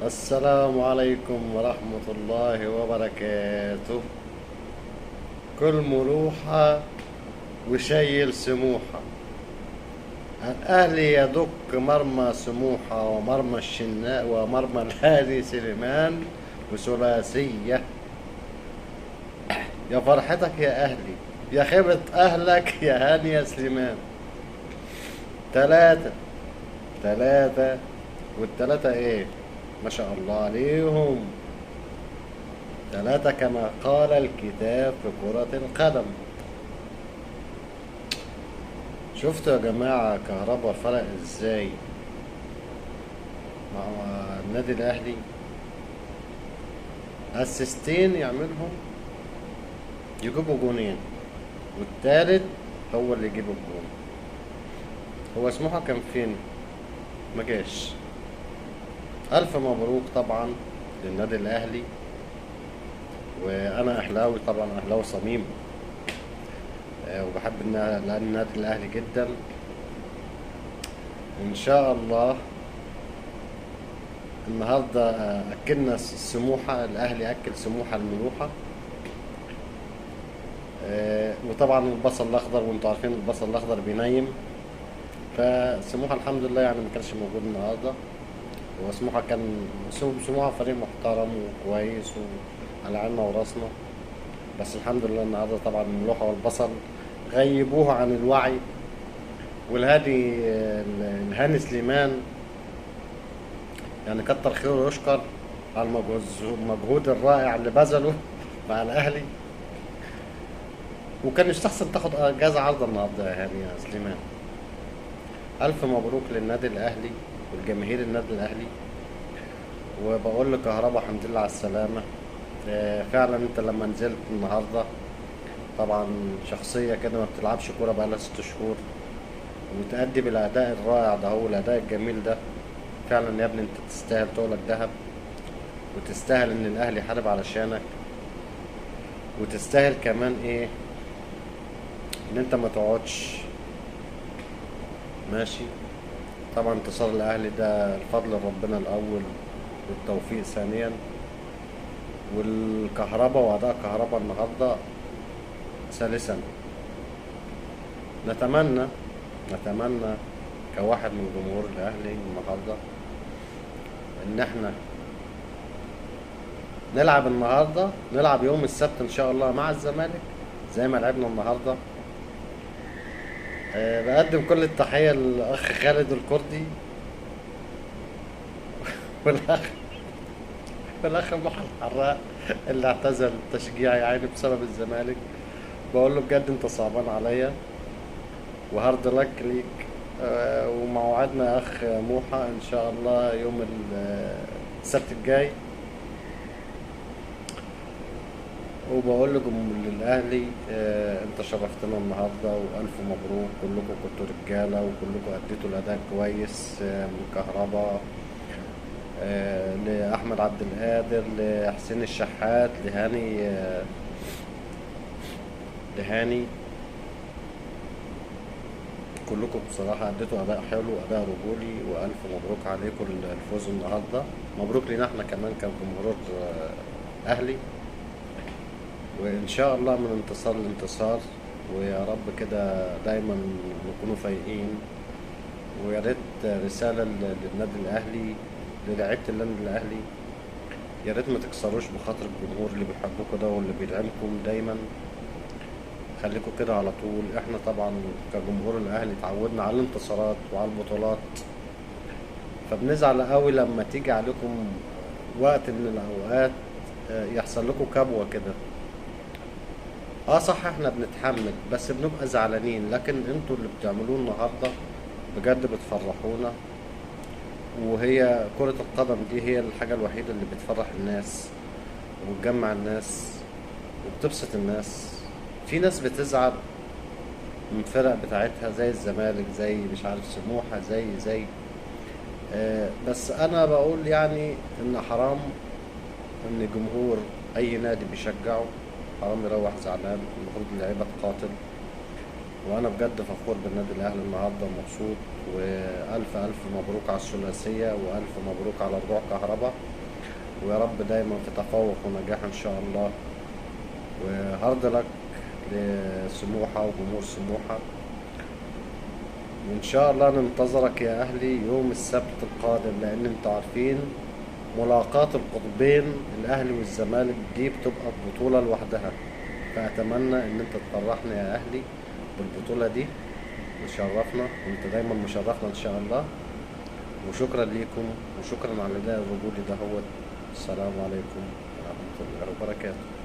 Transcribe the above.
السلام عليكم ورحمة الله وبركاته. كل ملوحة وشيل سموحة. الأهلي يدك مرمى سموحة ومرمى الشناء ومرمى الهادي سليمان بثلاثية. يا فرحتك يا أهلي، يا خيبة أهلك يا هاني يا سليمان. تلاتة تلاتة، والتلاتة ايه؟ ما شاء الله عليهم. ثلاثة كما قال الكتاب في كرة القدم. شفتوا يا جماعة كهربا فرق ازاي مع النادي الأهلي؟ اسيستين يعملهم يجيبوا جونين، والتالت هو اللي يجيب الجون. هو سموحة كان فين؟ ما جاش. ألف مبروك طبعا للنادي الأهلي، وأنا أهلاوي طبعا، أهلاوي صميم. وبحب النادي الأهلي جدا. إن شاء الله النهارده أكلنا سموحة، الأهلي أكل سموحة الملوحة. وطبعا البصل الأخضر، وأنتوا عارفين البصل الأخضر بينيم. فسموحة الحمد لله يعني ما كانش موجود النهارده. وسموحة كان سموحة فريق محترم وكويس وعلى عيننا وراسنا. بس الحمد لله النهارده طبعا الملوحة والبصل غيبوه عن الوعي. والهادي الهاني سليمان يعني كتر خيره ويشكر على المجهود الرائع اللي بذله مع الأهلي. وكان يستحسن تاخد اجازة عارضة النهارده يا هاني يا سليمان. ألف مبروك للنادي الأهلي والجماهير النادي الأهلي. وبقول لكهربا الحمد لله على السلامة. فعلا انت لما نزلت النهارده طبعا شخصية كده ما بتلعبش كورة بقالها 6 شهور، وتأدي بالأداء الرائع ده والأداء الجميل ده. فعلا يا ابني انت تستاهل تقولك ذهب، وتستاهل ان الأهلي يحارب علشانك، وتستاهل كمان ايه ان انت ما تقعدش. ماشي. طبعا انتصار الاهلي ده الفضل ربنا الاول، والتوفيق ثانيا. والكهرباء واداء كهرباء النهارده ثالثا. نتمنى نتمنى كواحد من جمهور الاهلي النهارده ان احنا نلعب النهارده، نلعب يوم السبت ان شاء الله مع الزمالك زي ما لعبنا النهارده. بقدم كل التحيه للاخ خالد الكردي والاخ والاخ محمد الحراق اللي اعتزل التشجيع يا عيني بسبب الزمالك. بقول له بجد انت صعبان عليا، وهارد لك ليك. وموعدنا يا اخ موحى ان شاء الله يوم السبت الجاي. وبقول لكم للاهلي انت شرفتنا النهارده والف مبروك. كلكم كنتوا رجاله وكلكم اديتوا الاداء كويس. من كهربا لاحمد عبد القادر لحسين الشحات لهاني. كلكم بصراحة أديتوا أداء حلو وأداء رجولي، وألف مبروك عليكم الفوز النهاردة. مبروك لينا احنا كمان كجمهور أهلي. وإن شاء الله من انتصار لانتصار، ويا رب كده دايما نكونوا فايقين. ويا ريت رسالة للنادي الأهلي، للاعيبة النادي الأهلي، يا ريت ما تكسروش بخاطر الجمهور اللي بيحبكوا ده واللي بيدعمكم دايما. خليكوا كده على طول. احنا طبعا كجمهور الاهلي اتعودنا على الانتصارات وعلى البطولات، فبنزعل قوي لما تيجي عليكم وقت من الاوقات يحصل لكم كبوة كده. اه صح احنا بنتحمل بس بنبقى زعلانين، لكن انتوا اللي بتعملوه النهاردة بجد بتفرحونا. وهي كرة القدم دي هي الحاجة الوحيدة اللي بتفرح الناس وبتجمع الناس وبتبسط الناس. في ناس بتزعل من الفرق بتاعتها زي الزمالك، زي مش عارف سموحة، زي بس انا بقول يعني ان حرام ان جمهور اي نادي بيشجعه حرام يروح زعلان. المفروض اللعيبة تقاتل وانا بجد فخور بالنادي الاهلي النهارده، مبسوط. والف الف مبروك على الثلاثيه، والف مبروك على رجوع كهربا. ويا رب دايما في تفوق ونجاح ان شاء الله. وهارد لك لسموحه وجمهور سموحه. وان شاء الله ننتظرك يا اهلي يوم السبت القادم، لان انتوا عارفين ملاقاة القطبين الاهلي والزمالك دي بتبقى بطولة لوحدها. فاتمنى ان انت تفرحنا يا اهلي بالبطولة دي وتشرفنا، وانت دايما مشرفنا ان شاء الله. وشكرا ليكم، وشكرا على الاداء الرجولي ده. هو السلام عليكم ورحمة الله وبركاته.